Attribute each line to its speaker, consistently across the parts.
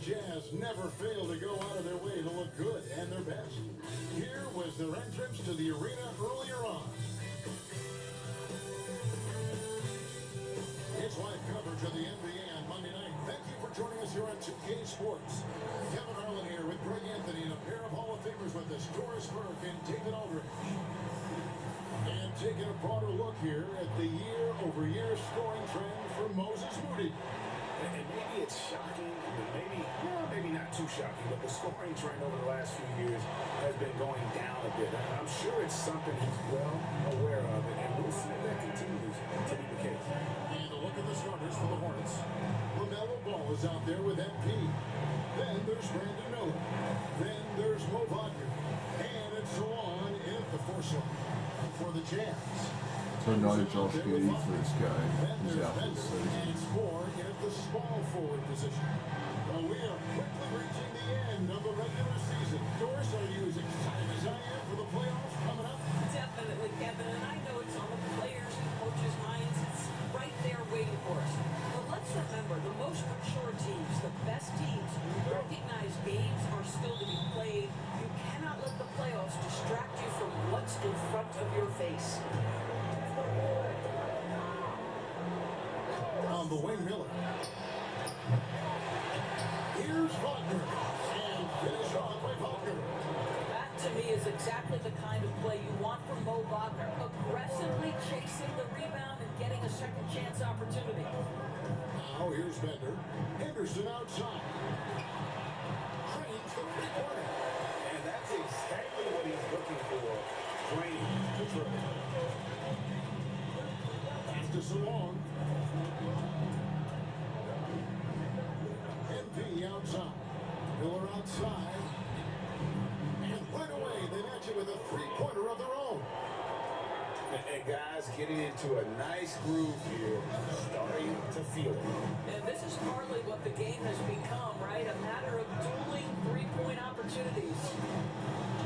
Speaker 1: Jazz never fail to go out of their way to look good and their best. Here was their entrance to the arena earlier on. It's live coverage of the NBA on Monday night. Thank you for joining us here on 2K Sports. Kevin Harlan here with Greg Anthony and a pair of Hall of Famers with us, Doris Burke and David Aldridge. And taking a broader look here at the year-over-year scoring trend for Moses Moody.
Speaker 2: And maybe it's shocking, but maybe not too shocking, but the scoring trend over the last few years has been going down a bit. I'm sure it's something he's well aware of, and we'll see if that continues to be the case.
Speaker 1: And a look at the starters for the Hornets. LaMelo Ball is out there with MP. Then there's Brandon Miller. Then there's Mo Wagner. And it's so on in at the force line for the Jazz.
Speaker 3: So no Josh Giddey for this game. He's out for the season.
Speaker 1: And it's more in at the small forward position. Well, we are quickly reaching the end of the regular season. Doris, are you as excited as I am for the playoffs coming up?
Speaker 4: Definitely, Kevin, and I know it's on the players and coaches' minds. It's right there waiting for us. But let's remember, the most mature teams, the best teams, recognize games are still to be played. You cannot let the playoffs distract you from what's in front of your face.
Speaker 1: On the wing, Miller. Here's Wagner. And finish off by Wagner.
Speaker 4: That, to me, is exactly the kind of play you want from Mo Wagner. Aggressively chasing the rebound and getting a second chance opportunity.
Speaker 1: Now here's Bender. Henderson outside. Trains the three-pointer.
Speaker 2: And that's exactly what he's looking for, draining the dribble.
Speaker 1: Pass to Salon. MP outside. Miller outside. And right away, they match it with a three-pointer of their own.
Speaker 2: And guys getting into a nice groove here, starting to feel it.
Speaker 4: And this is partly what the game has become, right? A matter of dueling three-point opportunities.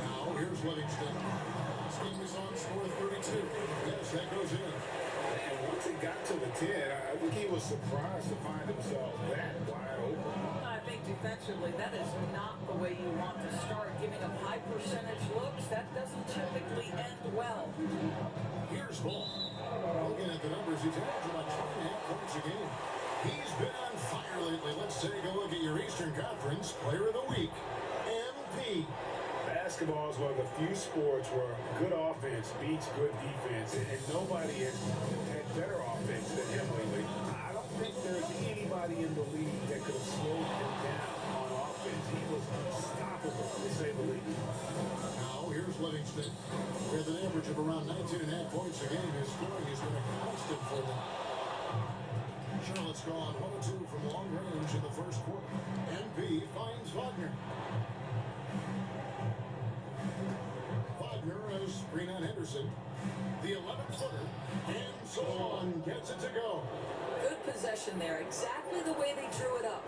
Speaker 1: Now here's Livingston. This game is on score 32. Yes, that goes in.
Speaker 2: And once it got to the 10, I think he was surprised to find himself that wide open.
Speaker 4: I think defensively, that is not the way you want to start. Giving up high percentage looks, that doesn't typically end well.
Speaker 1: Here's Ball. Looking at the numbers, he's averaging about 2.5 points a game. He's been on fire lately. Let's take a look at your Eastern Conference Player of the Week, MP.
Speaker 2: Basketball is one of the few sports where good offense beats good defense, and nobody has had better offense than him lately. I don't think there's anybody in the league that could have slowed him down on offense. He was unstoppable, to say the least.
Speaker 1: Now here's Livingston. With an average of around 19.5 points a game, his scoring has been a constant for them. Charlotte's gone 1-2 from long range in the first quarter. MP finds Wagner. Wagner has screen on Henderson. The 11-footer. And so on gets it to go.
Speaker 4: Good possession there. Exactly the way they drew it up.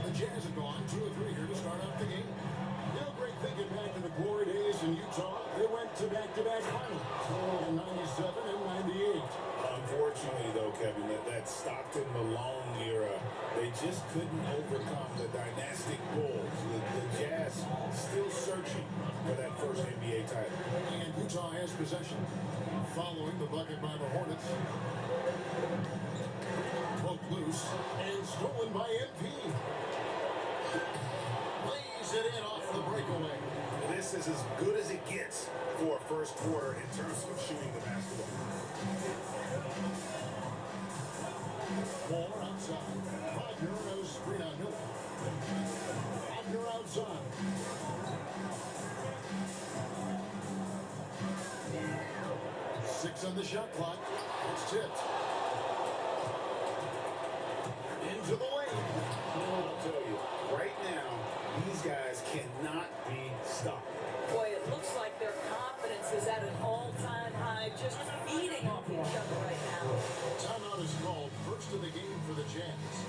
Speaker 1: The Jazz have gone 2 of 3 here to start out the game. You know, great thinking back to the glory days in Utah. They went to back-to-back finals in 97 and 98.
Speaker 2: Unfortunately, though, Kevin, that Stockton Malone era, they just couldn't overcome the dynastic Bulls. The Jazz still searching for that first NBA title.
Speaker 1: And Utah has possession. Following the bucket by the Hornets. Poked loose and stolen by MP. Lays it in off the breakaway.
Speaker 2: This is as good as it gets for a first quarter in terms of shooting the basketball.
Speaker 1: Moore outside. Wagner knows screen on Miller. Wagner outside. Six on the shot clock. It's tipped. Into the lane.
Speaker 2: I'll tell you, right now, these guys cannot be stopped.
Speaker 4: Boy, it looks like their confidence is at an all-time high, just feeding off each other right now.
Speaker 1: Timeout is called. First of the game for the Jazz.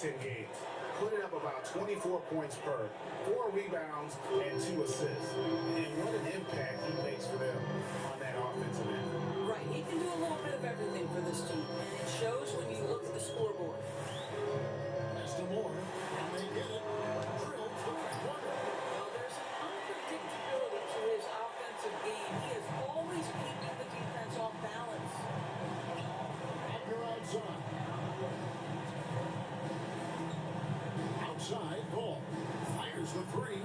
Speaker 2: 10 games. Putting up about 24 points per, 4 rebounds, and 2 assists. And what an impact he makes for them on that offensive end.
Speaker 4: Right, he can do a little bit of everything for this team, and it shows when you look at the scoreboard.
Speaker 1: Pass to Moore. And they get it. Drilled to the corner.
Speaker 4: Well, there's an unpredictability to his offensive game. He is always keeping the defense off balance.
Speaker 1: Wagner outside. Outside, ball. Fires the three.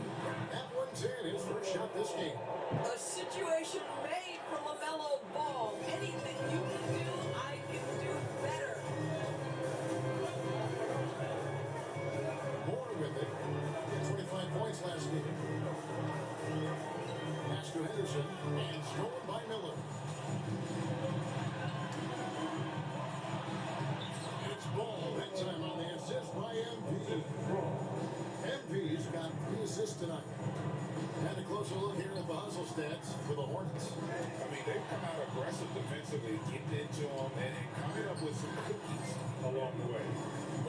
Speaker 1: That one's in. His first shot this game.
Speaker 4: A situation made for LaMelo Ball. Anything you can do, I can do better.
Speaker 1: Moore with it. 25 points last game. Pass to Henderson. And stolen by Miller. It's Ball. That time on the assist by MP. MP's got 3 assists tonight. And a closer look here at the hustle stats for the Hornets.
Speaker 2: I mean, they've come out aggressive defensively, getting into them, and coming up with some cookies along the way.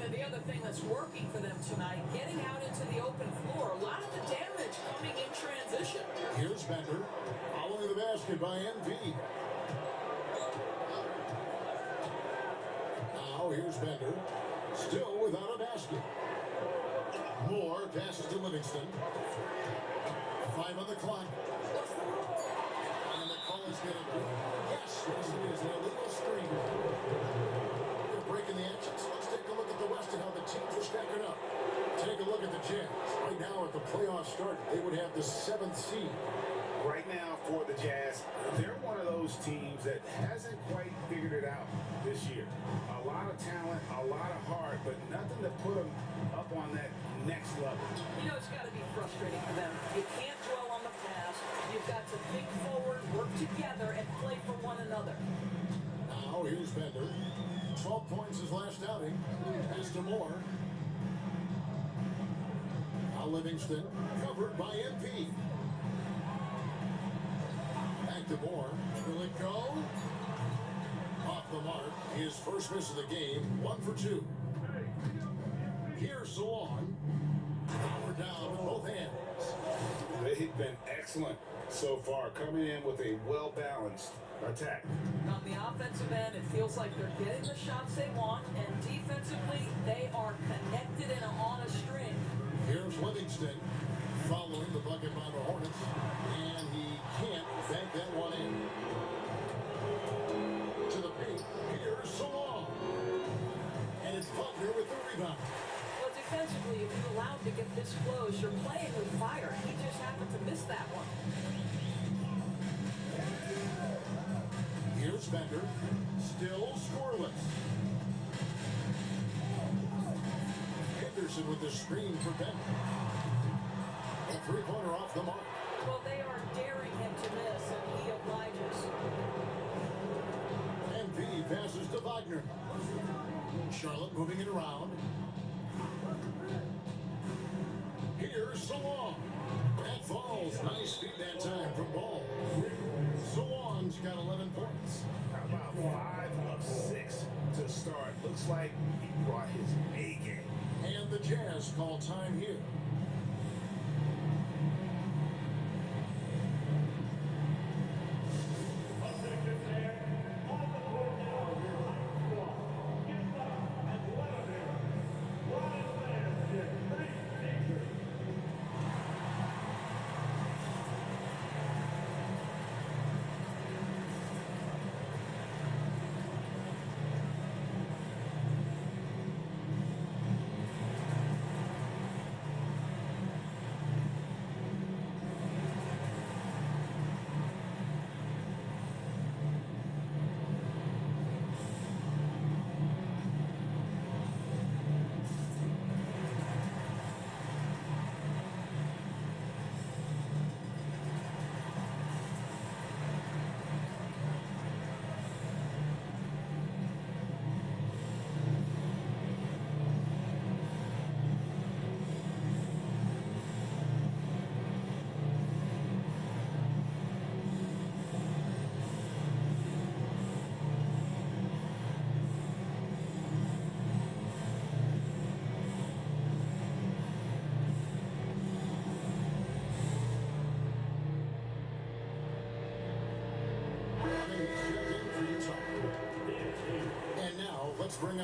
Speaker 4: And the other thing that's working for them tonight, getting out into the open floor. A lot of the damage coming in transition.
Speaker 1: Here's Bender. Following the basket by MP. Now here's Bender. Still without a basket. Moore passes to Livingston. 5 on the clock. And the call is going to be, yes, it is an illegal screen. They're breaking the action. So let's take a look at the West and how the teams are stacking up. Take a look at the Jazz. Right now, if the playoffs started, they would have the 7th seed.
Speaker 2: Right now for the Jazz, they're one of those teams that hasn't quite figured it out this year. A lot of talent, a lot of heart, but nothing to put them up on that next level.
Speaker 4: You know, it's got to be frustrating for them. You can't dwell on the past. You've got to think forward, work together, and play for one another.
Speaker 1: Now here's Bender. 12 points his last outing. Pass to Moore. Now Livingston, covered by MP. Back to Moore. Will it go? Off the mark. His first miss of the game. 1 for 2. Here's Salon. Power down with both hands.
Speaker 2: They've been excellent so far, coming in with a well-balanced attack.
Speaker 4: On the offensive end, it feels like they're getting the shots they want, and defensively, they are connected and on a string.
Speaker 1: Here's Livingston following the bucket by the Hornets, and he can't bank that one in. To the paint, here's Salon. And it's Butler with the rebound.
Speaker 4: Well, defensively, if you allow him to get this close, you're playing with fire. He just happened to miss that one.
Speaker 1: Here's Bender, still scoreless. Henderson with the screen for Bender. A three-pointer off the mark.
Speaker 4: Well, they are daring him to miss, and he obliges.
Speaker 1: MP passes to Wagner. Charlotte moving it around. Here's Salon. That falls. Nice feed that time from Ball. Salon's got 11 points.
Speaker 2: How about 5 of 6 to start? Looks like he brought his A game.
Speaker 1: And the Jazz call time here.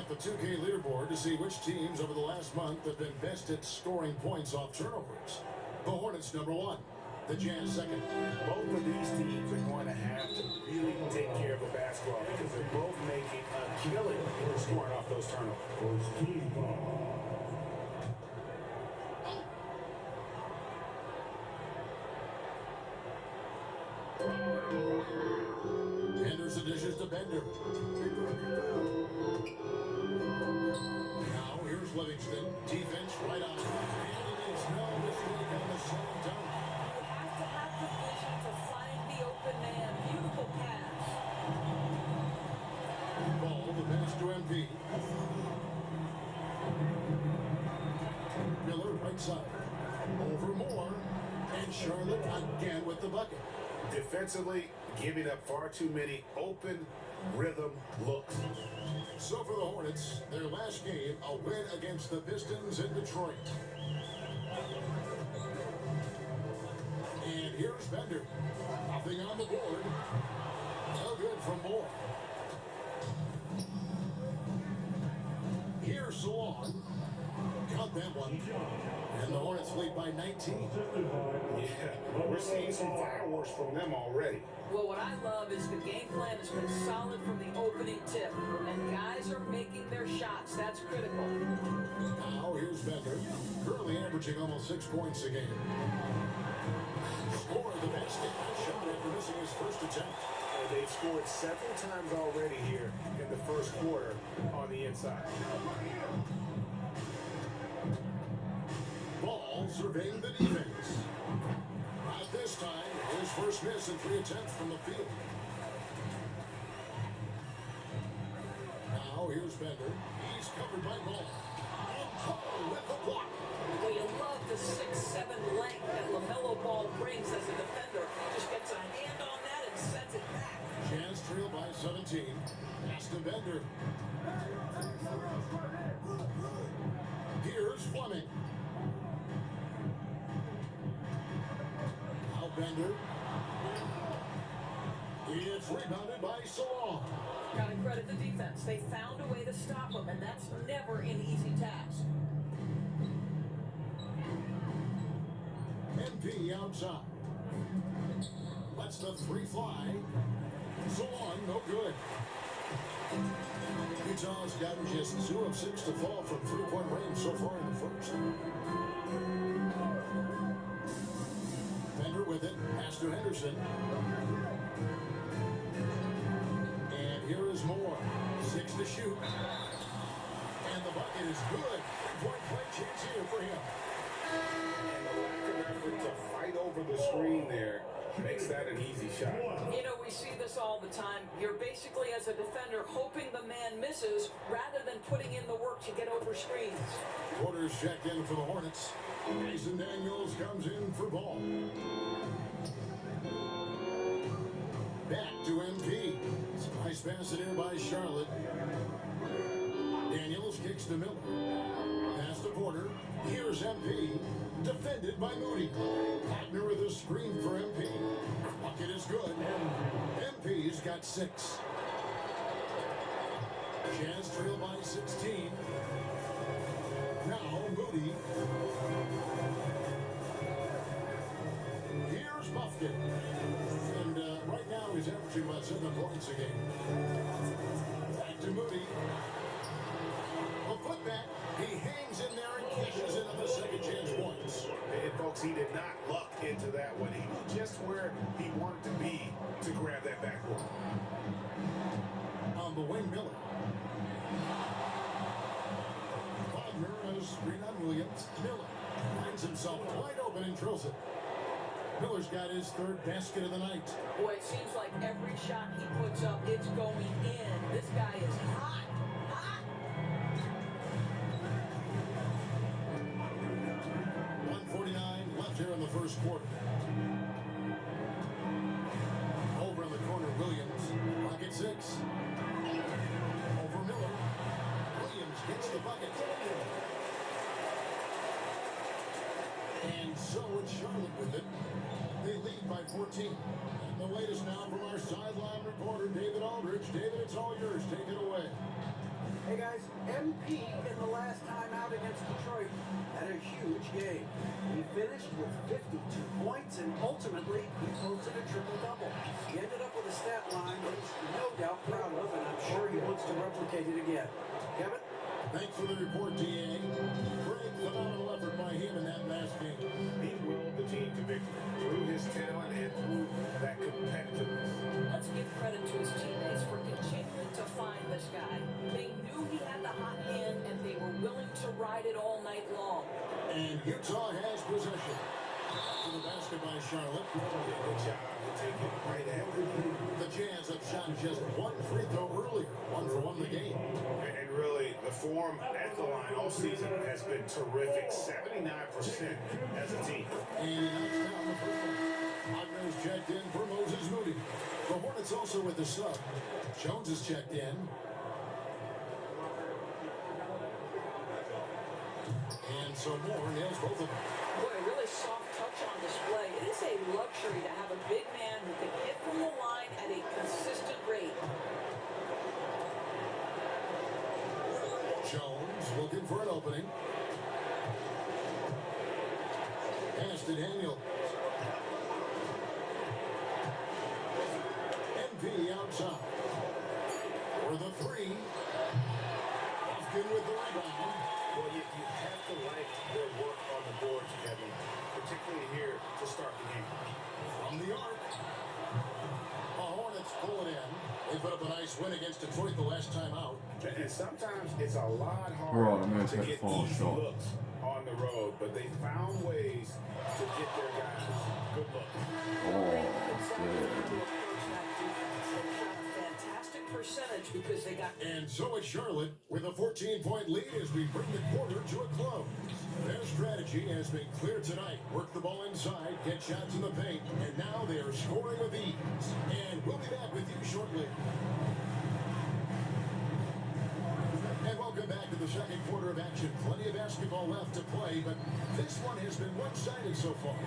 Speaker 1: the 2K leaderboard to see which teams over the last month have been best at scoring points off turnovers. The Hornets #1, the Jazz second.
Speaker 2: Both of these teams are going to have to really take care of the basketball because they're both making a killing scoring off those turnovers. Team ball.
Speaker 1: Henderson dishes to Bender. Now here's Livingston. Defense right on. And it is no mistake on the slam dunk.
Speaker 4: You have to have the vision to find the open man. Beautiful pass.
Speaker 1: Ball, the pass to MP. Miller right side. Over Moore. And Charlotte again with the bucket.
Speaker 2: Defensively, giving up far too many open rhythm looks.
Speaker 1: So for the Hornets, their last game, a win against the Pistons in Detroit. And here's Bender. Nothing on the board. No good from Moore. Here's Salon. Got that one. And the Hornets lead by 19.
Speaker 2: Yeah, we're seeing some fireworks from them already.
Speaker 4: Well, what I love is the game plan has been solid from the opening tip, and guys are making their shots. That's critical.
Speaker 1: Now here's Bender, currently averaging almost 6 points a game. Scored the basket, shot after missing his first attempt.
Speaker 2: And they've scored several times already here in the first quarter on the inside.
Speaker 1: Ball surveying the defense. Not this time. His first miss in 3 attempts from the field. Now here's Bender. He's covered by Ball. And Ball with the block.
Speaker 4: Well, you love the 6'7" length that LaMelo Ball brings as a defender. Just gets a hand on that and sends it back.
Speaker 1: Jazz trail by 17. Pass to Bender. Here's Fleming. Now Bender. It's rebounded by Salon.
Speaker 4: Gotta credit the defense. They found a way to stop him, and that's never an easy task.
Speaker 1: MP outside. Lets the 3 fly. Salon, no good. Utah's gotten just 2 of 6 to fall from 3-point range so far in the first. Bender with it. Pass to Henderson. And here is Moore. 6 to shoot. And the bucket is good. 3-point play chance here for him.
Speaker 2: And the lack of effort to fight over the screen there makes that an easy shot.
Speaker 4: You know, we see this all the time. You're basically, as a defender, hoping the man misses rather than putting in the work to get over screens.
Speaker 1: Quarters checked in for the Hornets. Mason Daniels comes in for Ball. Back to MP. Nice pass in here by Charlotte. Daniels kicks to Miller. Pass to Porter. Here's MP. Defended by Moody. Partner with a screen for MP. Bucket is good. And MP's got 6. Jazz trail by 16. Now Moody. Here's Buffkin. And right now he's averaging about 7 points a game. Back to Moody. A putback. He hangs in there and cashes in on the second chance points.
Speaker 2: And folks, he did not luck into that one. He knew just where he wanted to be to grab that backboard.
Speaker 1: On the wing, Miller. Wagner has screen on Williams. Miller finds himself wide open and drills it. Miller's got his 3rd basket of the night.
Speaker 4: Boy, it seems like every shot he puts up, it's going in. This guy is hot. Hot.
Speaker 1: 1:49 left here in the first quarter. Over in the corner, Williams. Pocket 6. Over Miller. Williams gets the bucket. And so it's Charlotte with it. They lead by 14. And the latest now from our sideline reporter, David Aldridge. David, it's all yours. Take it away.
Speaker 5: Hey guys, MP in the last time out against Detroit had a huge game. He finished with 52 points and ultimately he posted a triple-double. He ended up with a stat line that he's no doubt proud of, and I'm sure he wants to replicate it again. Kevin?
Speaker 1: Thanks for the report, D.A. Great, phenomenal effort by him in that last game.
Speaker 2: He willed the team to victory through his talent and through that competitiveness.
Speaker 4: Let's give credit to his teammates for continuing to find this guy. They knew he had the hot hand, and they were willing to ride it all night long.
Speaker 1: And Utah has possession. To the basket by Charlotte.
Speaker 2: Good job to take it right at them.
Speaker 1: The Jazz have shot just one free throw earlier. 1 for 1 in the game.
Speaker 2: And really, the form at the line all season has been terrific. 79% as a team.
Speaker 1: And he knocks down the first one. Wagner's checked in for Moses Moody. The Hornets also with the sub. Jones is checked in. And so Moore nails both of them.
Speaker 4: Boy, a really soft touch on display. It is a luxury to have a big man who can hit from the line at a consistent rate.
Speaker 1: Jones looking for an opening. Pass to Daniel. MP outside. For the three. Lofton with the rebound.
Speaker 2: Well, you have to like their work on the boards, Kevin, particularly here to start the game.
Speaker 1: From the arc. The Hornets pull it in. They put up a nice win against Detroit the last time out.
Speaker 2: And sometimes it's a lot
Speaker 3: Right,
Speaker 2: harder
Speaker 3: I'm gonna
Speaker 2: to
Speaker 3: take
Speaker 2: get
Speaker 3: fall
Speaker 2: easy
Speaker 3: shot.
Speaker 2: looks on the road, but they found ways to get their guys good looks.
Speaker 4: Fantastic percentage because they got.
Speaker 1: And so it's Charlotte with a 14-point lead as we bring the quarter to a close. Their strategy has been clear tonight. Work the ball inside, get shots in the paint, and now they are scoring with ease. And we'll be back with you shortly. And welcome back to the second quarter of action. Plenty of basketball left to play, but this one has been one-sided so far.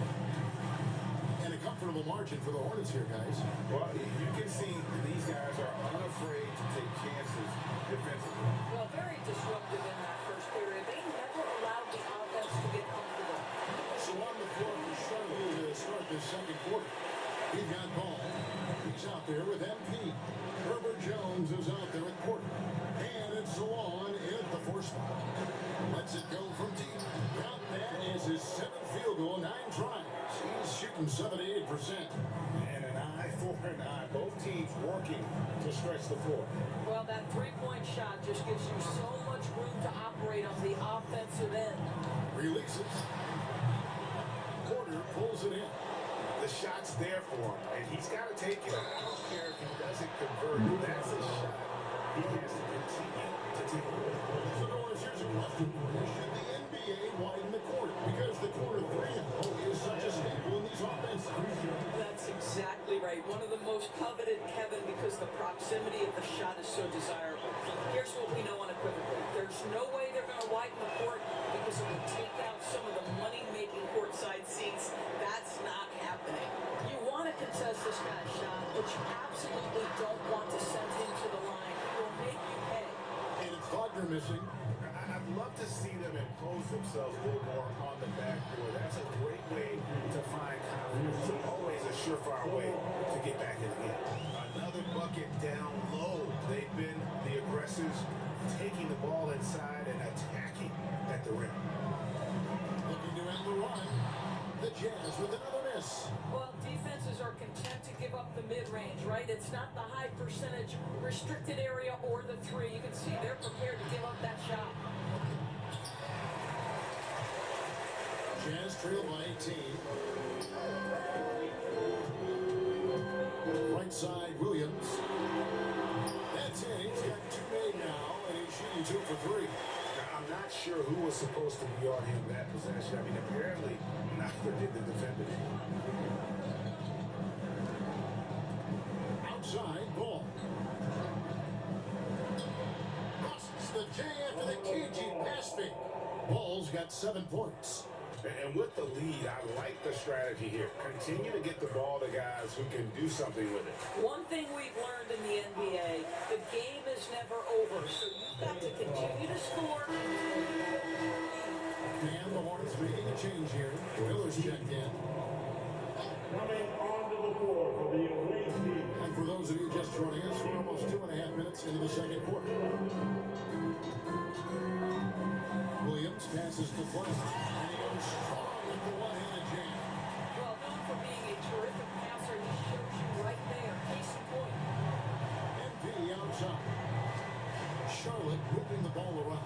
Speaker 1: And a comfortable margin for the Hornets here, guys.
Speaker 2: Well, you can see these guys are unafraid to take chances defensively.
Speaker 4: Well, very disruptive in that first period. They never allowed the offense to get comfortable.
Speaker 1: So on the floor for Charlotte to start this second quarter. He's got ball. He's out there with MP. Herbert Jones is out there at quarter. And it's Salon in at the 4 spot. Lets it go from deep. Count that is his 7th field goal, 9 tries. He's shooting 78%.
Speaker 2: And an eye for an eye. Both teams working to stretch the floor.
Speaker 4: Well, that three-point shot just gives you so much room to operate on the offensive end.
Speaker 1: Releases. Porter pulls it in.
Speaker 2: The shot's there for him, and he's got to take it. I don't care if he doesn't convert. That's a shot he has to continue to take.
Speaker 1: So, Norris, here's a question for you. Should the NBA widen the court? Because the corner 3 is such a staple in these offenses.
Speaker 4: That's exactly right. One of the most coveted, Kevin, because the proximity of the shot is so desirable. Here's what we know unequivocally. There's no way they're going to widen the court because it would take out some of the money-making courtside seats. That's not happening. You want to contest this guy's shot, but you absolutely don't want to send him to the line. It will make you pay.
Speaker 1: And it's Wagner missing.
Speaker 2: I'd love to see them impose themselves a little more on the backboard. That's a great way to find confidence. It's always a surefire way to get back in the game. Another bucket down low. They've been the aggressors, taking the ball inside and attacking at the rim.
Speaker 1: Looking to end the run. The Jazz with another miss.
Speaker 4: Well, defenses are content to give up the mid-range, right? It's not the high percentage restricted area or the three. You can see they're prepared to give up that shot.
Speaker 1: Jazz trail by 18. Right side, Williams. That's it. He's got 2 made now, and he's shooting 2 for 3.
Speaker 2: Now, I'm not sure who was supposed to be on him that possession. I mean, apparently neither did the defenders.
Speaker 1: Outside, ball. Busts the J after the KG pass fake. Ball's got 7 points.
Speaker 2: And with the lead, I like the strategy here. Continue to get the ball to guys who can do something with it.
Speaker 4: One thing we've learned in the NBA, the game is never over, so you've got to continue to score.
Speaker 1: And the Hornets making a change here. Miller's checked in.
Speaker 6: Coming onto the floor for the away team.
Speaker 1: And for those of you just joining us, we're almost 2.5 minutes into the second quarter. Williams passes to Flynn, and he goes strong with the one-handed jam.
Speaker 4: Well, known for being a terrific passer, he shows you right there. Case in point.
Speaker 1: MP outside. Charlotte whipping the ball around.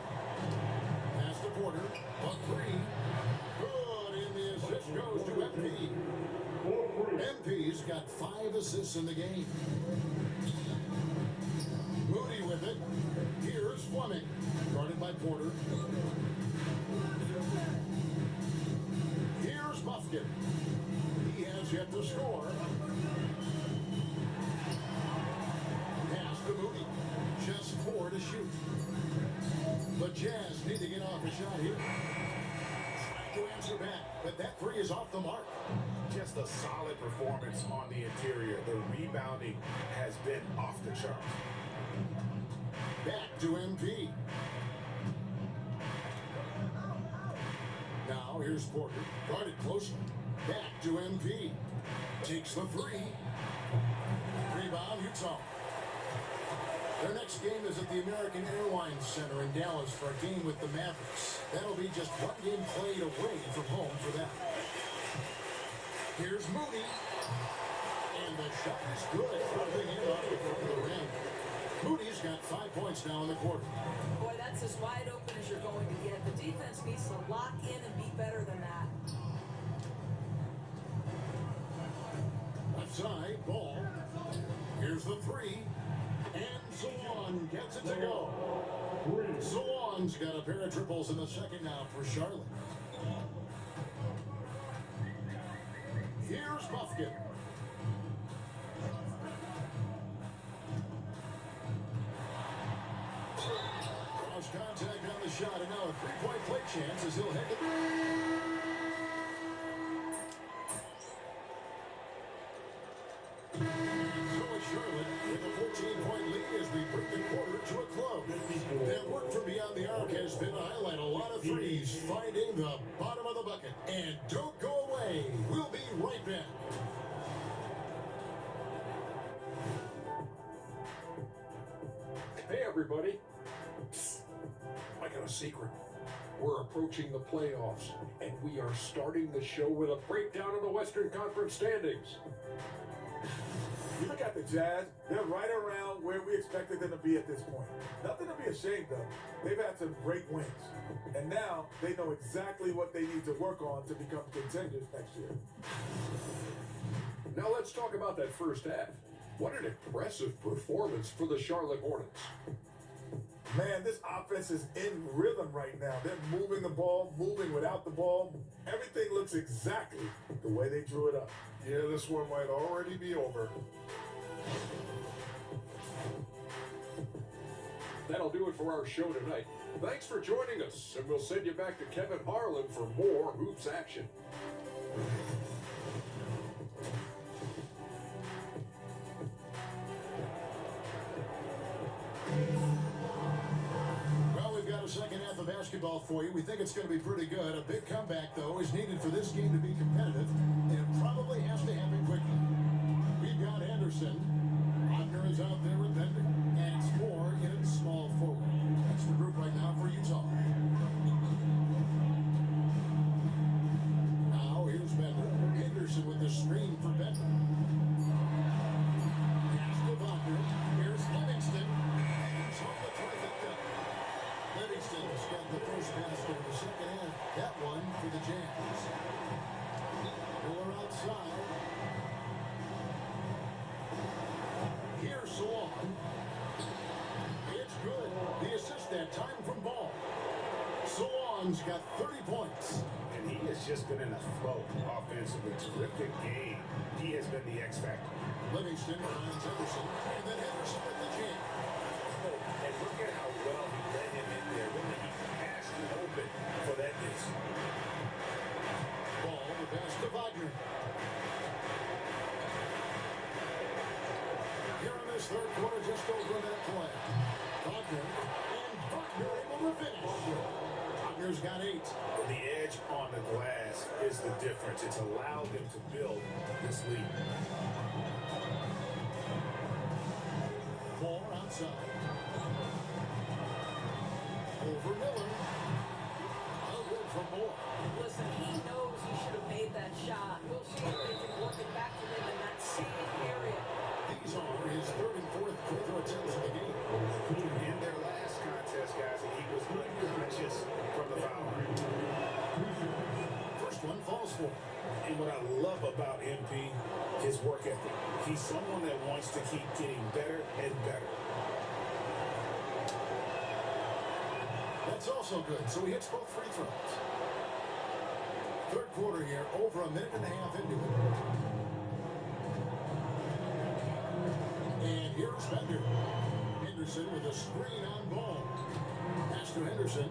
Speaker 1: Pass to Porter. A three. Good, and the assist goes to MP. MP's got 5 assists in the game. Moody with it. Here's Fleming. Guarded by Porter. Here's Buffkin. He has yet to score. Pass to Moody. Just 4 to shoot. The Jazz need to get off a shot here. Trying to answer back, but that three is off the mark.
Speaker 2: Just a solid performance on the interior. The rebounding has been off the charts.
Speaker 1: Back to MP. Now here's Porter. Guarded closely. Back to MP. Takes the three. Rebound, Utah. Their next game is at the American Airlines Center in Dallas for a game with the Mavericks. That'll be just one game played away from home for them. Here's Moody. And the shot is good. Dropping in off the front of the rim. Moody's got 5 points now in the quarter.
Speaker 4: Boy, that's as wide open as you're going to get. The defense needs to lock in and be better than that.
Speaker 1: Left side, ball. Here's the three. And Zawan gets it to go. Zawan's got a pair of triples in the second now for Charlotte. Here's Buffkin. Cross contact on the shot, and now a three-point play chance as he'll head to... Charlotte with a 14-point lead as we bring the quarter to a close. That work from beyond the arc has been to highlight a lot of threes, finding the bottom of the bucket. And don't go away. We'll be right back.
Speaker 7: Hey, everybody. I got a secret. We're approaching the playoffs, and we are starting the show with a breakdown of the Western Conference standings.
Speaker 8: You look at the Jazz, they're right around where we expected them to be at this point. Nothing to be ashamed of. They've had some great wins. And now they know exactly what they need to work on to become contenders next year.
Speaker 7: Now let's talk about that first half. What an impressive performance for the Charlotte Hornets.
Speaker 8: Man, this offense is in rhythm right now. They're moving the ball, moving without the ball. Everything looks exactly the way they drew it up.
Speaker 2: Yeah, this one might already be over.
Speaker 7: That'll do it for our show tonight. Thanks for joining us, and we'll send you back to Kevin Harlan for more hoops action.
Speaker 1: Well, we've got a second half of basketball for you. We think it's going to be pretty good. A big comeback, though, is needed for this game to be competitive, and it probably has to happen quickly. We've got Anderson. Wagner is out there with Bender, and it's Moore in small forward. That's the group right now for Utah. Now here's Bender. Henderson with the screen for Bender. Pass to Wagner. Here's Livingston. He's home the trifecta. Livingston's got the first basket of the second half. That one for the Jazz. Miller outside. Here's Zawan. It's good. The assist that time from Ball. Zawan's got 30 points.
Speaker 2: And he has just been in a flow offensively. Terrific game. He has been the X factor.
Speaker 1: Livingston finds Henderson, and then Henderson with the jam.
Speaker 2: And look at how well he led him in there. When he passed it open for that miss.
Speaker 1: this third quarter, just over a minute play. Wagner, and Wagner able to finish. Wagner's got 8.
Speaker 2: The edge on the glass is the difference. It's allowed them to build this lead.
Speaker 1: Moore outside. Over Miller. No good for Moore.
Speaker 4: Listen, he knows he should have made that shot. We'll see if they can work it back to him in that same area.
Speaker 1: These are his third and fourth free throw attempts of the game.
Speaker 2: In their last contest, guys, he was unconscious from the foul line.
Speaker 1: First one falls for him.
Speaker 2: And what I love about MP, his work ethic. He's someone that wants to keep getting better and better.
Speaker 1: That's also good. So he hits both free throws. Third quarter here, over a minute and a half into it. And here's Bender. Henderson with a screen on ball. Pass to Henderson.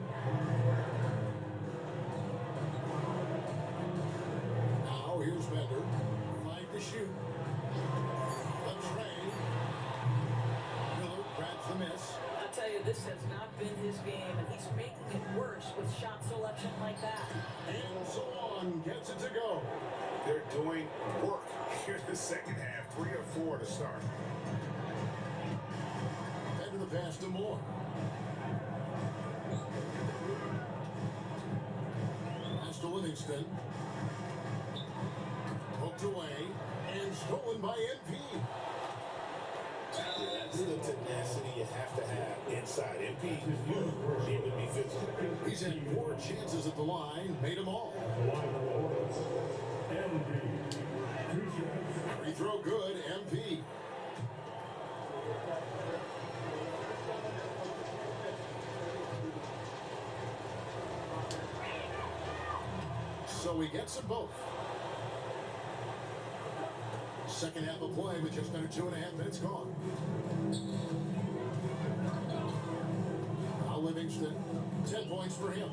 Speaker 1: Now here's Bender. 5 to shoot. A tray. Miller grabs the miss.
Speaker 4: I tell you, this has not been his game, and he's making it worse with shot selection like that.
Speaker 1: And so on. Gets it to go.
Speaker 2: They're doing work here in the second half. 3 or 4 to start.
Speaker 1: Bender the pass to Moore. Pass to Livingston. Poked away and stolen by MP.
Speaker 2: That's the tenacity you have to have inside. MP need to be physical.
Speaker 1: He's had 4 chances at the line, made them all. Free throw good, MP. So he gets them both. Second half of play with just under 2.5 minutes gone. Now Livingston, 10 points for him.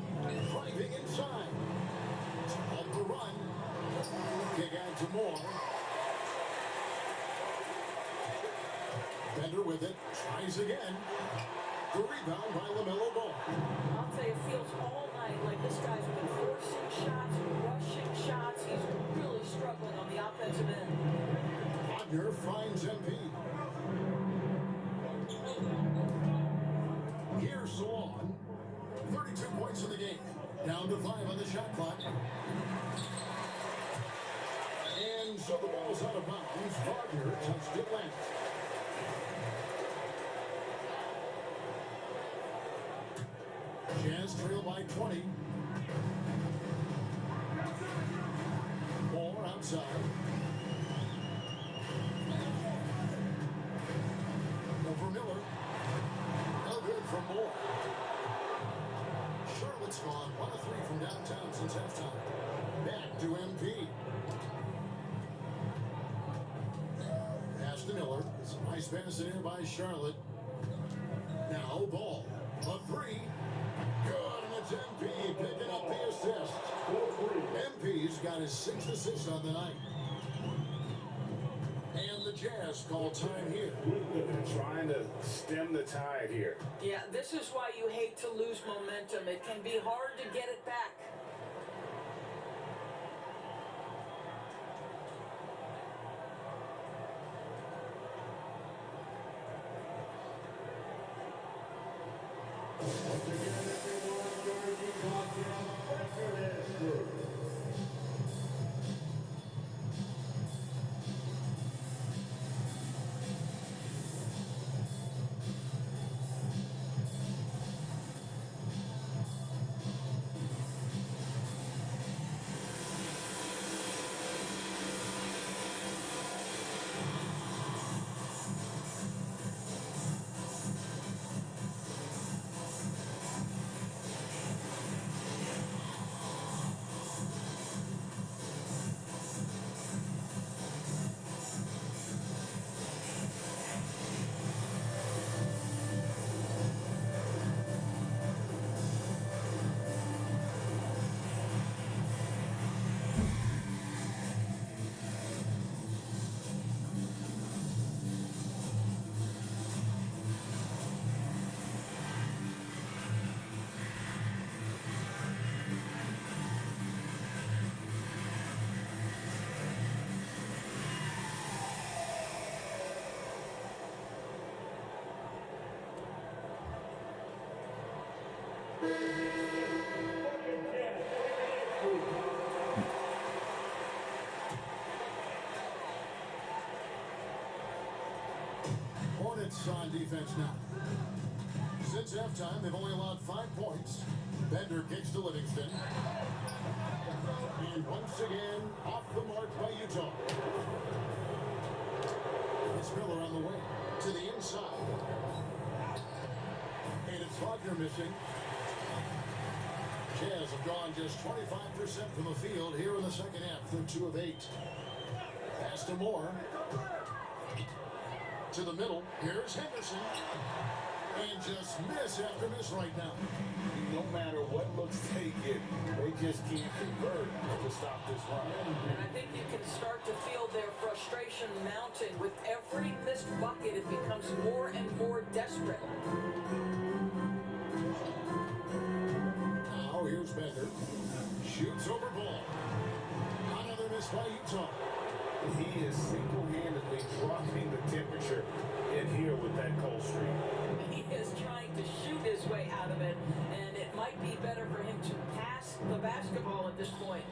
Speaker 1: Driving inside. On the run. Kick out to Moore. Bender with it. Tries again. The rebound by LaMelo Ball.
Speaker 4: I'll tell you, it feels all night like this guy's been forcing shots, rushing shots. He's really struggling on the offensive end.
Speaker 1: Wagner finds MP. Here's Solon. 32 points in the game. Down to 5 on the shot clock. And so the ball's out of bounds. Wagner touched it last. Jazz trail by 20. Moore outside. Over Miller. No good for Moore. Charlotte's gone 1 of 3 from downtown since halftime. Back to MP. Pass to Miller. Nice pass in here by Charlotte. Now Ball. A 3. Good, and it's MP picking up the assist. MP's got his 6th assist on the night. And the Jazz call time here.
Speaker 2: Trying to stem the tide here.
Speaker 4: Yeah, this is why you hate to lose momentum. It can be hard to get it back.
Speaker 1: defense now. Since halftime, they've only allowed 5 points. Bender kicks to Livingston. And once again, off the mark by Utah. It's Miller on the way to the inside. And it's Wagner missing. Jazz have gone just 25% from the field here in the second half. They're 2 of 8. Pass to Moore. To the middle. Here's Henderson. And just miss after miss right now.
Speaker 2: No matter what looks they get, they just can't convert to stop this run.
Speaker 4: And I think you can start to feel their frustration mounting. With every missed bucket, it becomes more and more desperate.
Speaker 1: Now here's Bender. Shoots over ball. Another miss by Utah.
Speaker 2: He is single-handedly dropping the temperature in here with that cold streak.
Speaker 4: He is trying to shoot his way out of it, and it might be better for him to pass the basketball at this point.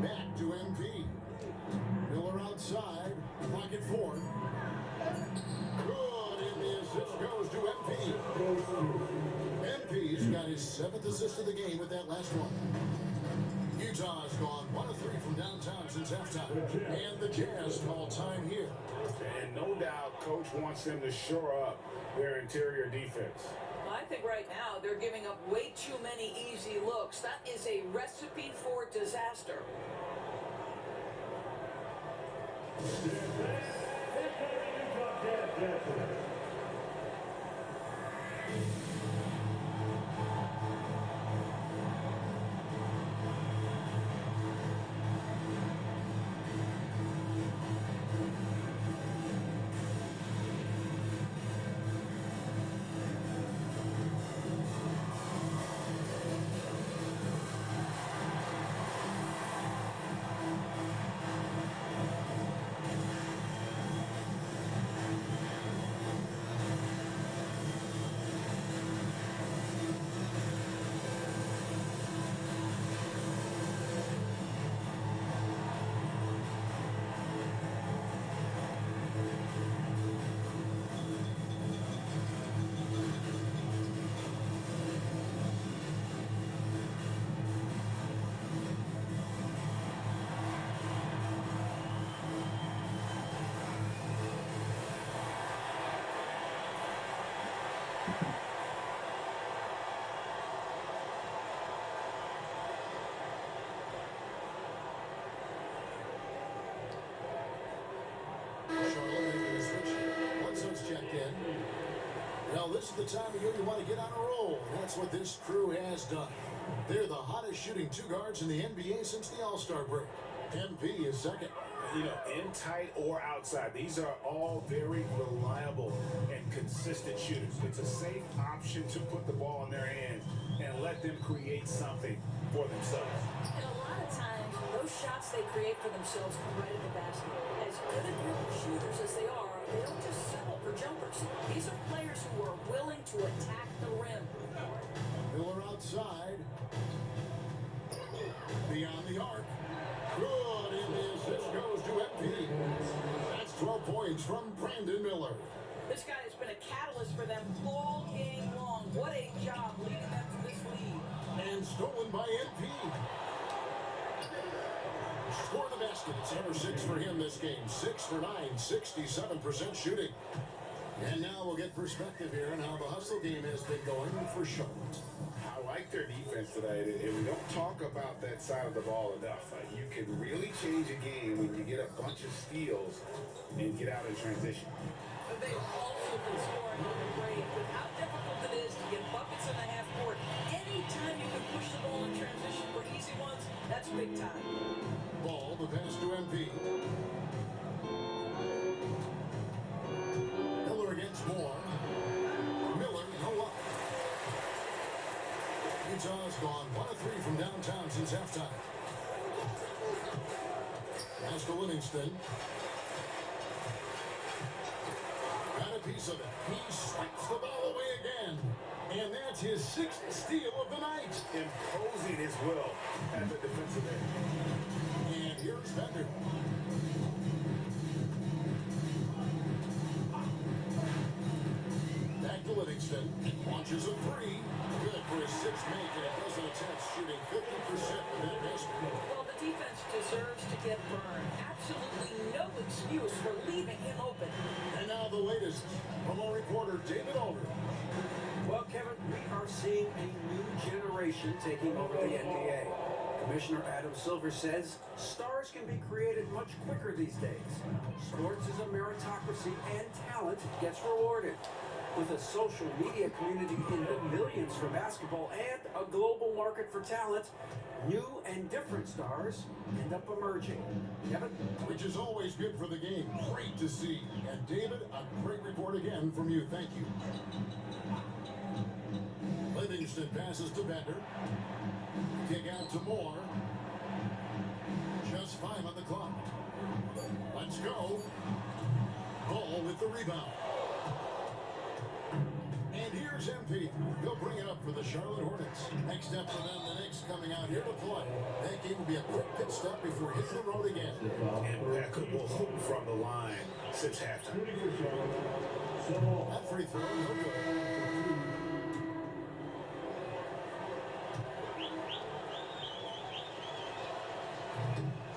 Speaker 1: Back to MP. Miller outside. Pocket 4. Good, and the assist goes to MP. MP's got his 7th assist of the game with that last one. Utah's gone 1 of 3 from downtown since halftime. And the Jazz call time here.
Speaker 2: And no doubt, Coach wants them to shore up their interior defense.
Speaker 4: I think right now they're giving up way too many easy looks. That is a recipe for disaster.
Speaker 1: Well, this is the time of year you want to get on a roll. And that's what this crew has done. They're the hottest shooting 2 guards in the NBA since the All-Star break. MP is second.
Speaker 2: You know, in tight or outside, these are all very reliable and consistent shooters. It's a safe option to put the ball in their hands and let them create something for themselves.
Speaker 4: And a lot of times, those shots they create for themselves come right at the basket. As good a group of shooters as they don't just settle for jumpers. These are players who are willing to attack the rim.
Speaker 1: Miller outside. Beyond the arc. Good, and the assist goes to MP. That's 12 points from Brandon Miller.
Speaker 4: This guy has been a catalyst for them all game long. What a job leading them to this lead.
Speaker 1: And stolen by MP. Score the basket. It's number 6 for him this game. 6 for 9, 67% shooting. And now we'll get perspective here on how the hustle game has been going for Charlotte.
Speaker 2: I like their defense tonight, and we don't talk about that side of the ball enough. You can really change a game when you get a bunch of steals and get out in transition.
Speaker 4: But they've also been scoring on the break. With how difficult it is to get buckets in the half court, anytime you can push the ball in transition for easy ones, that's big time.
Speaker 1: Ball, the pass to MP. Miller against Moore. Miller, no luck. Utah's gone 1 of 3 from downtown since halftime. Pass to Livingston. Got a piece of it. He swipes the ball away again. And that's his 6th steal of the night.
Speaker 2: Imposing his will at the defensive end.
Speaker 1: And here's Bender. Back to Livingston. Launches a three. Good for his sixth make, and a dozen attempts, shooting 50% with that miss.
Speaker 4: Well, the defense deserves to get burned. Absolutely no excuse for leaving him open.
Speaker 1: And now the latest from our reporter, David Aldridge.
Speaker 5: Well, Kevin, we are seeing a new generation taking over the NBA. Commissioner Adam Silver says stars can be created much quicker these days. Sports is a meritocracy and talent gets rewarded. With a social media community in the millions for basketball and a global market for talent, new and different stars end up emerging. Kevin?
Speaker 1: Which is always good for the game. Great to see. And David, a great report again from you. Thank you. Livingston passes to Bender. Kick out to Moore. Just 5 on the clock. Let's go. Ball with the rebound. And here's MP. He'll bring it up for the Charlotte Hornets. Next up for them, the Knicks coming out here to play. That game will be a quick pit stop before hitting the road again.
Speaker 2: Impeccable from the line since halftime.
Speaker 1: That free throw, no good.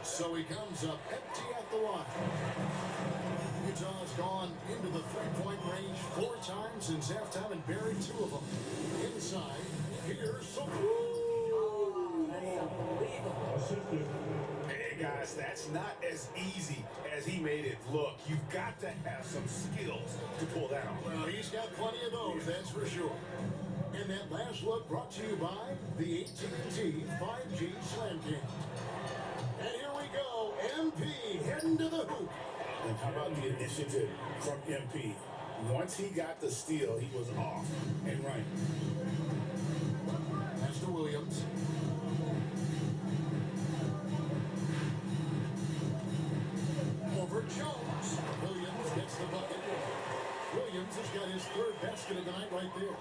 Speaker 1: So he comes up empty at the line. Utah's gone into the three-point range 4 times since halftime and buried 2 of them. Inside, here's some.
Speaker 4: That's unbelievable.
Speaker 2: Hey guys, that's not as easy as he made it look. You've got to have some skills to pull that off.
Speaker 1: Well, he's got plenty of those, that's for sure. And that last look brought to you by the AT&T 5G Slam King. And here we go, MP heading to the hoop.
Speaker 2: And how about the initiative from MP? Once he got the steal, he was off and running.
Speaker 1: Pass to Williams. Over Jones. Williams gets the bucket. Williams has got his 3rd basket of the night right there.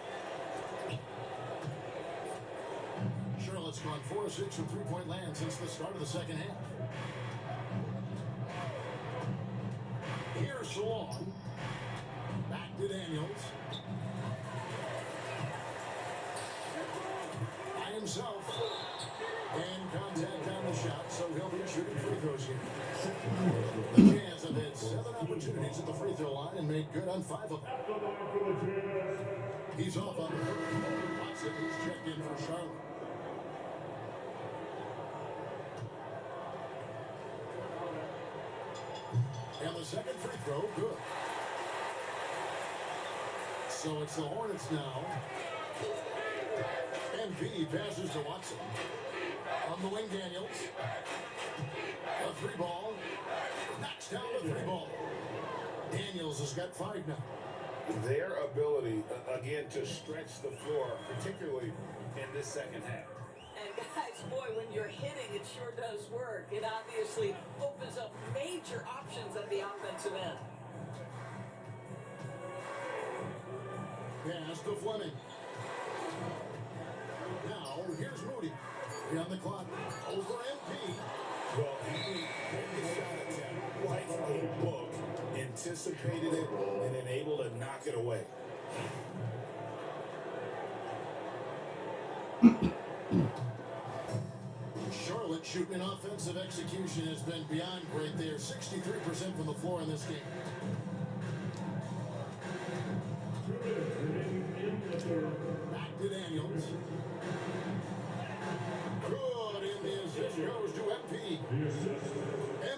Speaker 1: Charlotte's gone 4 of 6 from three-point land since the start of the second half. Here's Salon. Back to Daniels. By himself. And contact on the shot, so he'll be shooting free throws here. The Jazz have had 7 opportunities at the free throw line and made good on 5 of them. He's off on the first. Watson is checked in for Charlotte. And the second free throw, good. So it's the Hornets now. MP passes to Watson. On the wing, Daniels. A 3 ball. Knocks down the 3 ball. Daniels has got 5 now.
Speaker 2: Their ability, again, to stretch the floor, particularly in this second half.
Speaker 4: And guys, boy, when you're hitting, it sure does work. It obviously opens up major options at the offensive end.
Speaker 1: Pass to Fleming. Now, here's Moody. On the clock. Over MP.
Speaker 2: Well, he made the shot attempt like a book, anticipated it, and then able to knock it away.
Speaker 1: Charlotte shooting an offensive execution has been beyond great. They are 63% from the floor in this game. Back to Daniels. Good, and the assist goes to MP.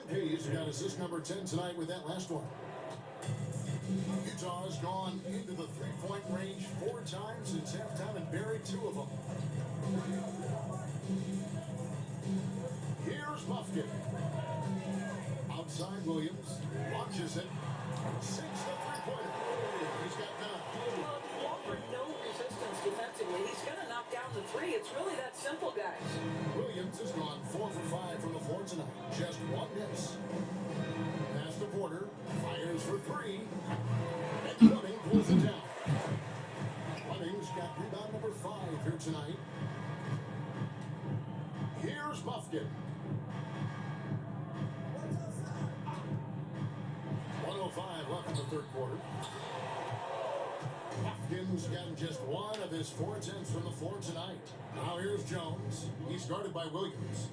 Speaker 1: MP's got assist number 10 tonight with that last one. Utah has gone into the three-point range 4 times since halftime and buried 2 of them. Here's Buffkin. Outside Williams. Launches it. Sinks the three-pointer. He's got 9.
Speaker 4: Well, offered no resistance defensively. He's going to knock down the 3. It's really that simple, guys.
Speaker 1: Williams has gone 4 for 5 from the floor tonight. Just 1 miss. Pass to Porter. Fires for 3. And Fleming pulls it down. Fleming's got rebound number 5 here tonight. Here's Buffkin. 1:05 left in the third quarter. Hopkins gotten just one of his 4 attempts from the floor tonight. Now here's Jones. He's guarded by Williams.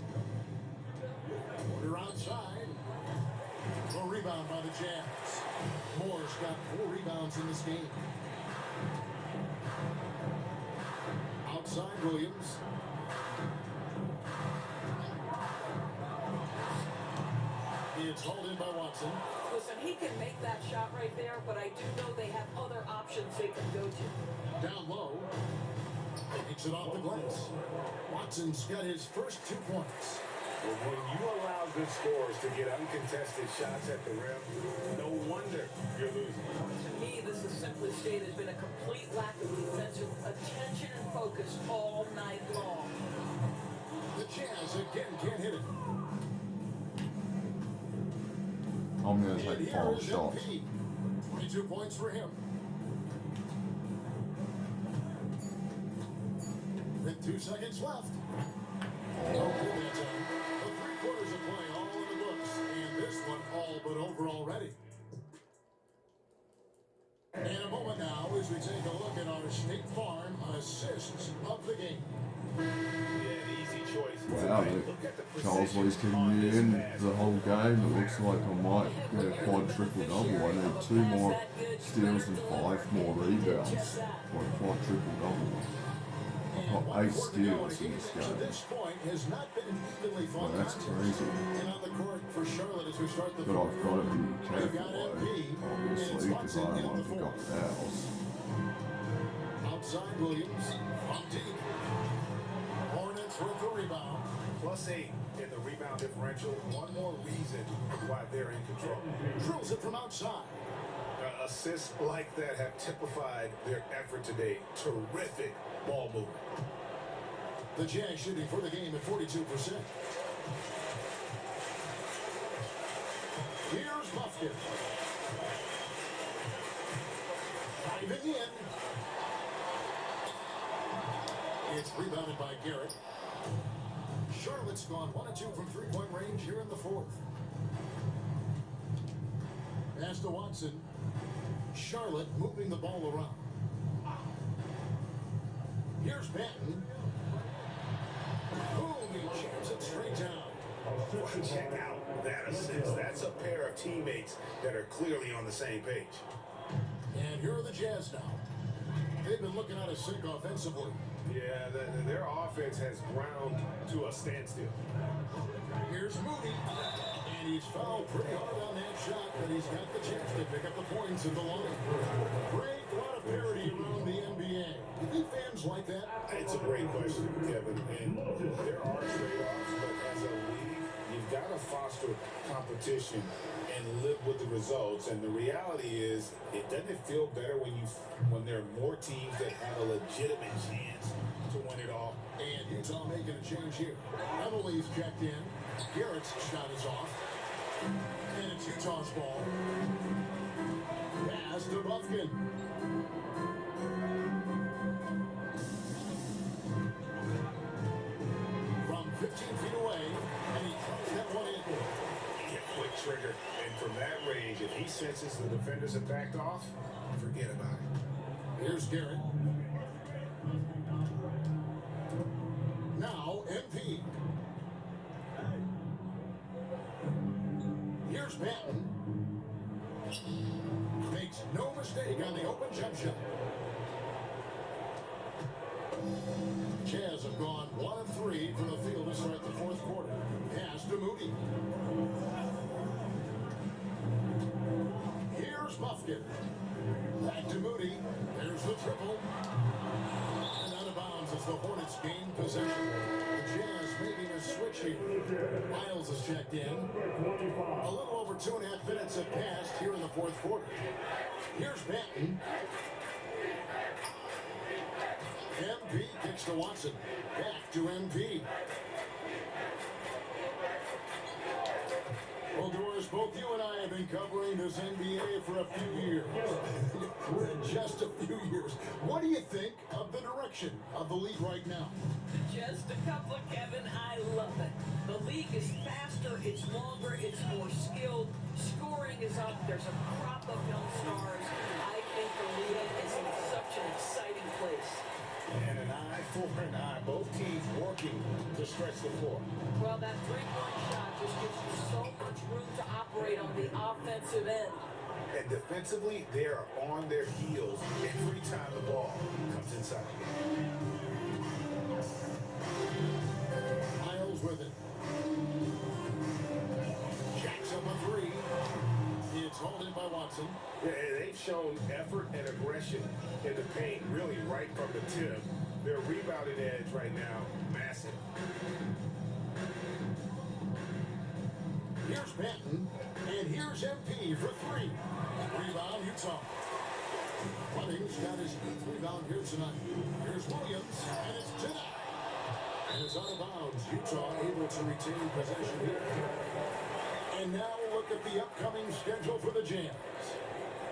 Speaker 1: Porter outside. A rebound by the Jazz. Moore's got 4 rebounds in this game. Outside Williams. It's hauled in by Watson.
Speaker 4: Listen, he can make that shot right there, but I do know they have other options they can go to.
Speaker 1: Down low. Takes it off the glass. Watson's got his first 2 points.
Speaker 2: But when you allow good scorers to get uncontested shots at the rim, no wonder you're losing.
Speaker 4: To me, this is simply stated has been a complete lack of defensive attention and focus all night long.
Speaker 1: The Jazz again can't hit it.
Speaker 3: I'm going to
Speaker 1: And
Speaker 3: take
Speaker 1: here
Speaker 3: 5
Speaker 1: is
Speaker 3: shots.
Speaker 1: MP. 22 points for him. With 2 seconds left. Oh, good that time. The 3 quarters of play all in the books. And this one all but over already. In a moment now, as we take a look at our State Farm assists of the game.
Speaker 2: Yeah, an easy choice.
Speaker 3: Wow,
Speaker 2: Look at the
Speaker 3: Charles
Speaker 2: precision
Speaker 3: Lee's keeping
Speaker 2: on
Speaker 3: me
Speaker 2: this
Speaker 3: in
Speaker 2: pass.
Speaker 3: the whole game. It looks like I might get a quadruple double. I need 2 more steals and 5 more rebounds for a quadruple double. I've got 8 steals in this
Speaker 1: To
Speaker 3: game.
Speaker 1: this point has not been an evenly fought
Speaker 3: Well, that's
Speaker 1: contest.
Speaker 3: crazy.
Speaker 1: And on the court for Charlotte as we start the
Speaker 3: But I've got to be
Speaker 1: They've
Speaker 3: careful
Speaker 1: got
Speaker 3: though,
Speaker 1: MP,
Speaker 3: obviously, because I don't want to pick up fouls.
Speaker 1: outside Williams from deep. Hornets with the rebound.
Speaker 2: +8 in the rebound differential. One more reason why they're in control.
Speaker 1: Drills it from outside.
Speaker 2: Assists like that have typified their effort today. Terrific ball movement.
Speaker 1: The Jazz shooting for the game at 42%. Here's Buffkin. Diving in. It's rebounded by Garrett. Charlotte's gone 1 of 2 from 3-point range here in the 4th. Pass to Watson. Charlotte moving the ball around. Here's Benton. Boom, he jams it straight down.
Speaker 2: Check out that assist. That's a pair of teammates that are clearly on the same page.
Speaker 1: And here are the Jazz now. They've been looking out of sync offensively.
Speaker 2: Yeah, their offense has ground to a standstill.
Speaker 1: Here's Moody. And he's fouled pretty hard on that shot, but he's got the chance to pick up the points at the line. Great, lot of parity around the NBA. Do you think fans like that?
Speaker 2: It's a great question, Kevin. And there are trade-offs, but as a league, you've got to foster competition and live with the results. And the reality is, it doesn't feel better when there are more teams that have a legitimate chance to win it all.
Speaker 1: And Utah making a change here. Emily's checked in. Garrett's shot is off. And it's Utah's ball. Pass to Buffkin. From 15 feet away, and he throws that one in.
Speaker 2: Yeah, quick trigger. And from that range, if he senses the defenders have backed off, forget about it.
Speaker 1: Here's Garrett. Now, MP. Here's Benton. Makes no mistake on the open jump shot. Jazz have gone 1 of 3 from the field to start the 4th quarter. Pass to Moody. Here's Buffkin. Back to Moody. There's the triple. And out of bounds as the Hornets gain possession. The Jazz making a switch here. Miles has checked in. A little over 2.5 minutes have passed here in the 4th quarter. Here's Benton. MP kicks to Watson. Back to MP. Well, Doris, both you and I have been covering this NBA for a few years. Just a few years. What do you think of the direction of the league right now?
Speaker 4: Just a couple, Kevin. I love it. The league is faster, it's longer, it's more skilled. Scoring is up. There's a crop of young stars. I think the league is in such such an exciting place.
Speaker 2: And an eye for an eye. Both teams working to stretch the floor.
Speaker 4: Well, that three-point shot just gives you so much room to operate on the offensive end.
Speaker 2: And defensively, they are on their heels every time the ball comes inside.
Speaker 1: Miles with it. Jacks up a three. It's hauled in by Watson.
Speaker 2: Yeah, they've shown effort and aggression in the paint really right from the tip. Their rebounding edge right now, massive.
Speaker 1: Here's Benton, and here's MP for three. Rebound, Utah. Fleming's got his 8th rebound here tonight. Here's Williams, and it's denied. And it's out of bounds. Utah able to retain possession here. And now we'll look at the upcoming schedule for the Jams.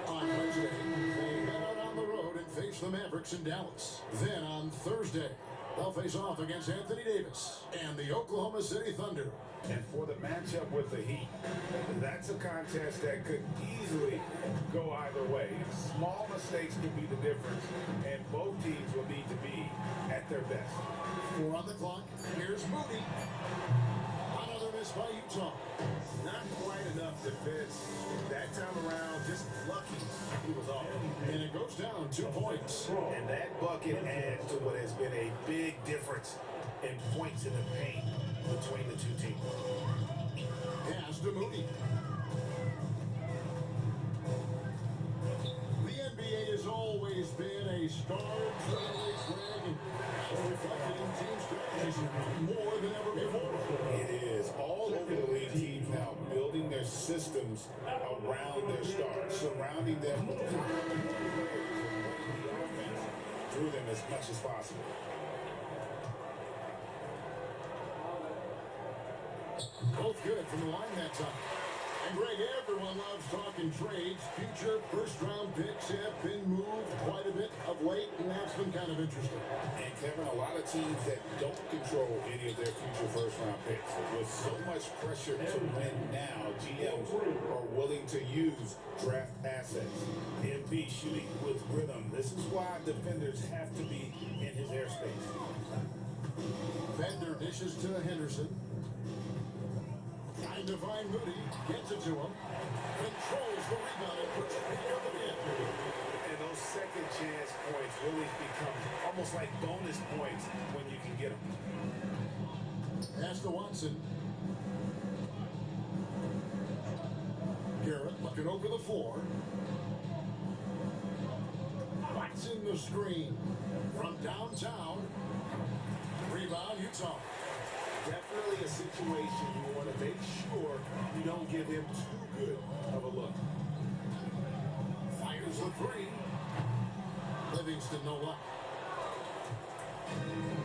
Speaker 1: On Wednesday, they head out on the road and face the Mavericks in Dallas. Then on Thursday, they'll face off against Anthony Davis and the Oklahoma City Thunder.
Speaker 2: And for the matchup with the Heat, that's a contest that could easily go either way. Small mistakes could be the difference, and both teams will need to be at their best.
Speaker 1: 4 on the clock. Here's Moody. Another miss by Utah.
Speaker 2: Not quite enough defense. That time around, just lucky he was off.
Speaker 1: And it goes down 2 points.
Speaker 2: And that bucket adds to what has been a big difference in points in the paint between the two teams.
Speaker 1: Pass to Moody. The NBA has always been a star-driven flag, and that's reflected in team strategies more than ever before.
Speaker 2: It is all over the league. Teams now building their systems around their stars, surrounding them with players and running the offense through them as much as possible.
Speaker 1: Both good from the line that time. And Greg, everyone loves talking trades. Future first-round picks have been moved quite a bit of late, and that's been kind of interesting.
Speaker 2: And Kevin, a lot of teams that don't control any of their future first-round picks. With so much pressure to win now, GMs are willing to use draft assets. MP shooting with rhythm. This is why defenders have to be in his airspace.
Speaker 1: Bender dishes to Henderson. Trying to find Moody. Gets it to him. Controls the rebound and puts it back up again.
Speaker 2: And those second chance points really become almost like bonus points when you can get them.
Speaker 1: Pass to Watson. Garrett looking over the floor. Watson the screen. From downtown. Rebound, Utah.
Speaker 2: Definitely a situation you want to make sure you don't give him too good of a look.
Speaker 1: Fires the three. Livingston no luck.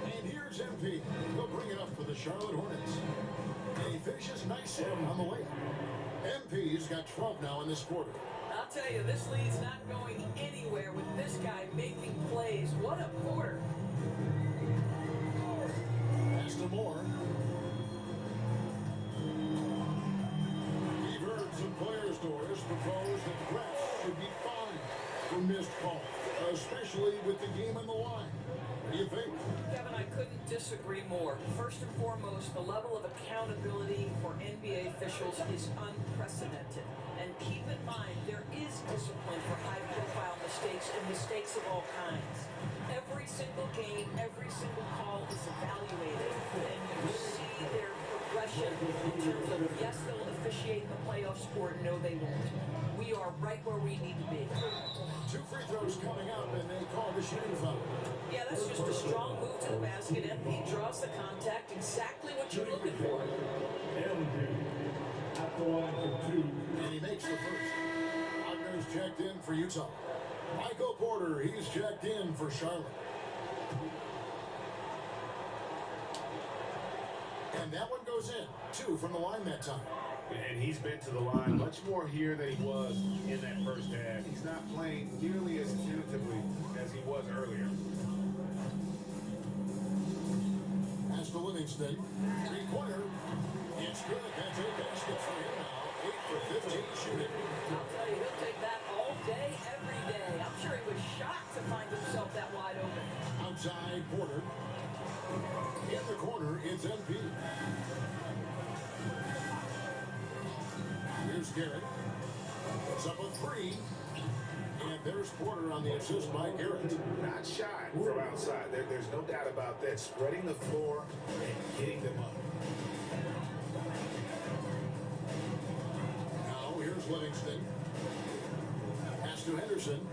Speaker 1: And here's MP. They'll bring it up for the Charlotte Hornets. And he finishes nicely on the way. MP's got 12 now in this quarter.
Speaker 4: I'll tell you, this lead's not going anywhere with this guy making plays. What a quarter.
Speaker 1: Pass to Moore. We've heard some players' doors propose that the refs should be fined for missed calls, especially with the game on the line. What do you think?
Speaker 4: Kevin, I couldn't disagree more. First and foremost, the level of accountability for NBA officials is unprecedented. And keep in mind, there is discipline for high-profile mistakes and mistakes of all kinds. Every single game, every single call is evaluated, and you see their progression in terms of, yes, they'll officiate the playoffs, or no, they won't. We are right where we need to be.
Speaker 1: 2 free throws coming up, and they call the shooting foul.
Speaker 4: Yeah, that's just a strong move to the basket. MP draws the contact, exactly what you're looking for.
Speaker 6: At the line for 2.
Speaker 1: And he makes the first. Wagner's checked in for Utah. Michael Porter, he's checked in for Charlotte. And that one goes in. 2 from the line that time.
Speaker 2: And he's been to the line much more here than he was in that first half. He's not playing nearly as tentatively as he was earlier.
Speaker 1: Pass to Livingston. Three-pointer. It's good. That's a basket for him now. 8 for 15 shooting.
Speaker 4: I'll tell you, he'll take that all day, every day. I'm sure he was shocked to find himself that wide open.
Speaker 1: Outside Porter. In the corner, it's MP. Here's Garrett. It's up a 3. And there's Porter on the assist by Garrett.
Speaker 2: Not shy from outside. There's no doubt about that. Spreading the floor and getting them up.
Speaker 1: Now here's Livingston. Pass to Henderson.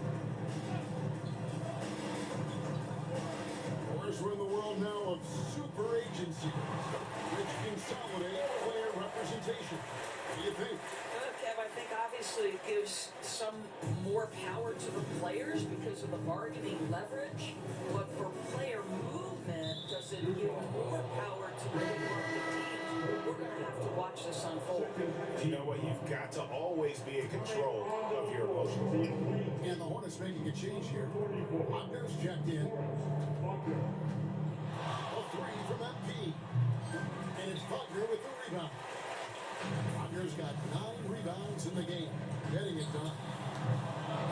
Speaker 1: Of course, we're in the world now of super agencies, which consolidate player representation. What do you think?
Speaker 4: Kev, I think obviously it gives some more power to the players because of the bargaining leverage. But for player movement, does it give more power to the market teams? We're going to have to watch this unfold.
Speaker 2: You know what? You've got to always be in control of your emotions.
Speaker 1: And the Hornets making a change here. Wagner's checked in. A 3 from MP. And it's Wagner with the rebound. Wagner's got 9 rebounds in the game. Getting it done.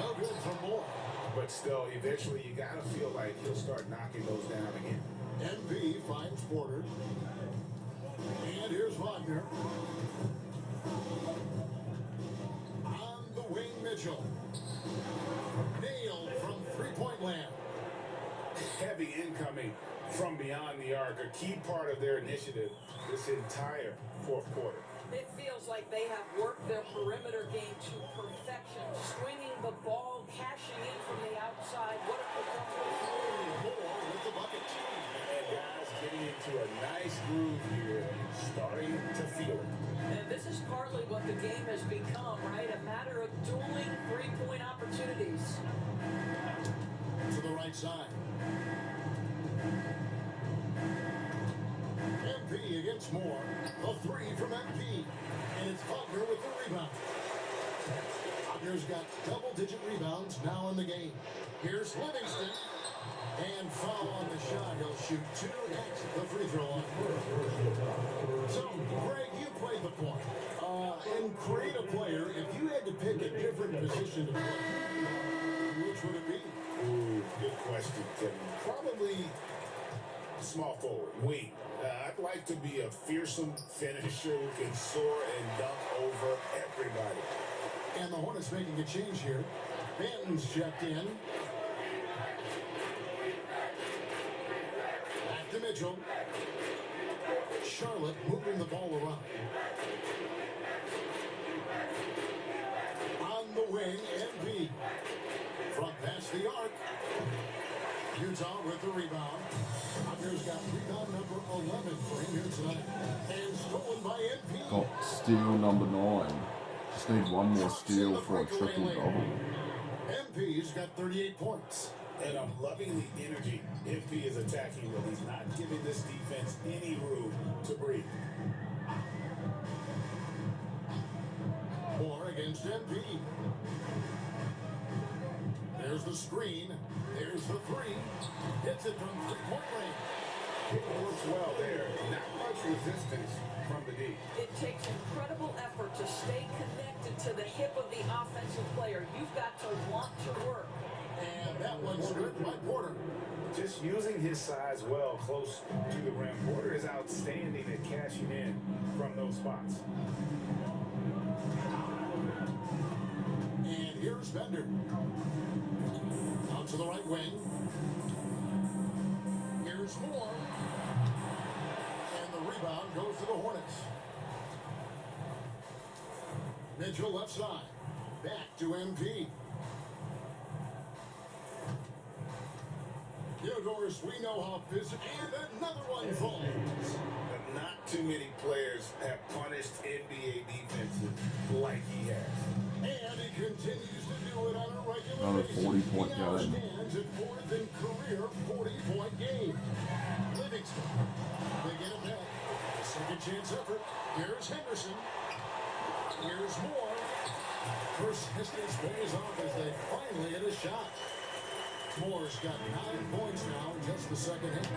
Speaker 1: No good for more.
Speaker 2: But still, eventually you got to feel like he'll start knocking those down again.
Speaker 1: MP finds Porter. And here's Wagner. On the wing, Mitchell. Nailed from three-point land.
Speaker 2: Heavy incoming from beyond the arc, a key part of their initiative this entire fourth quarter.
Speaker 4: It feels like they have worked their perimeter game to perfection, swinging the ball, cashing in from the outside. What a performance.
Speaker 1: Moore with the bucket.
Speaker 2: And guys getting into a nice groove here, starting to feel it.
Speaker 4: And this is partly what the game has become, right? A matter of dueling three-point opportunities.
Speaker 1: To the right side. MP against Moore. A 3 from MP. And it's Wagner with the rebound. Wagner's got double-digit rebounds now in the game. Here's Livingston. And foul on the shot. He'll shoot 2 at the free throw line. So, Greg, you played the point. And create a player, if you had to pick a different position to play, which would it be?
Speaker 2: Ooh, good question, Kevin. Probably small forward, wing. I'd like to be a fearsome finisher who can soar and dunk over everybody.
Speaker 1: And the Hornets making a change here. Banton's checked in. Back to Mitchell. Charlotte moving the ball around. On the wing, NB. Front past the arc. Utah with the rebound. Wagner's got rebound number 11 for him here tonight. And stolen by NP.
Speaker 3: Got steal number 9. Just need one more steal for a triple-double.
Speaker 1: MP's got 38 points.
Speaker 2: And I'm loving the energy MP is attacking with. He's not giving this defense any room to breathe.
Speaker 1: Moore against MP. There's the screen. There's the 3. Hits it from three-point range.
Speaker 2: It works well there. Not much resistance from the D.
Speaker 4: It takes incredible effort to stay connected to the hip of the offensive player. You've got to want to work.
Speaker 1: And that one's good by Porter.
Speaker 2: Just using his size well close to the rim. Porter is outstanding at cashing in from those spots.
Speaker 1: And here's Bender. Out to the right wing. Here's Moore. And the rebound goes to the Hornets. Mitchell left side. Back to MP. Theodorus, we know how physical. And another one falls.
Speaker 2: But not too many players have punished NBA defenses like he has.
Speaker 1: And he continues to do it on a regular
Speaker 3: Another
Speaker 1: basis.
Speaker 3: 40-point
Speaker 1: He now
Speaker 3: game.
Speaker 1: stands at 4th in career 40-point game. Livingston. They get it back. A second chance effort. Here's Henderson. Here's Moore. Persistence pays off as they finally hit a shot. Moore's got 9 points now in just the second half.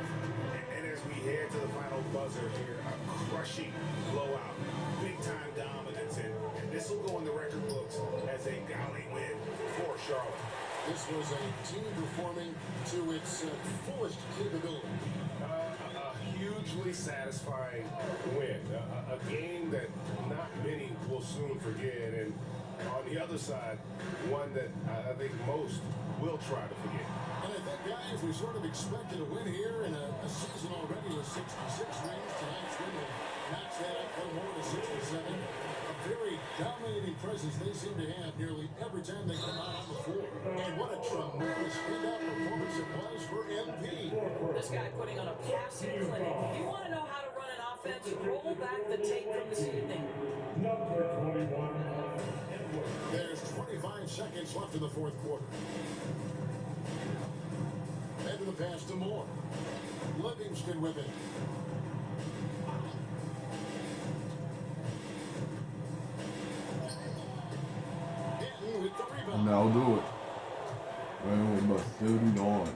Speaker 2: And as we head to the final buzzer here, a crushing blowout. Big time dominance. And this this will go in the record books as a golly win for Charlotte.
Speaker 1: This was a team performing to its fullest capability.
Speaker 2: A hugely satisfying win. A game that not many will soon forget. And on the other side, one that I think most will try to forget.
Speaker 1: And I think, guys, we sort of expected a win here in a season already with 66 wins. Tonight's win will match that up one more to 67. A very dominating presence they seem to have nearly every time they come out on the floor. And what a tremendous standout performance it was for MP.
Speaker 4: This guy putting on a passing clinic. If you want to know how to run an offense, roll back the tape from this evening.
Speaker 6: Number 21,
Speaker 1: There's 25 seconds left in the fourth quarter. Into the pass to Moore. Livingston with it. Denton with the rebound.
Speaker 3: Now do it. Well, by 39.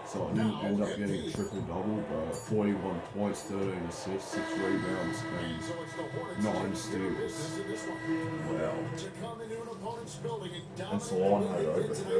Speaker 3: So I didn't end up getting a triple-double, but 41 points, 13 assists, 6 rebounds,
Speaker 1: And so it's the Hornets
Speaker 3: 9
Speaker 1: taking care of
Speaker 3: steals.
Speaker 1: business in this one.
Speaker 3: Wow.
Speaker 1: To come into an opponent's building and
Speaker 3: That's
Speaker 1: dominate
Speaker 3: all I
Speaker 1: the
Speaker 3: had
Speaker 1: lead
Speaker 3: over
Speaker 1: tonight.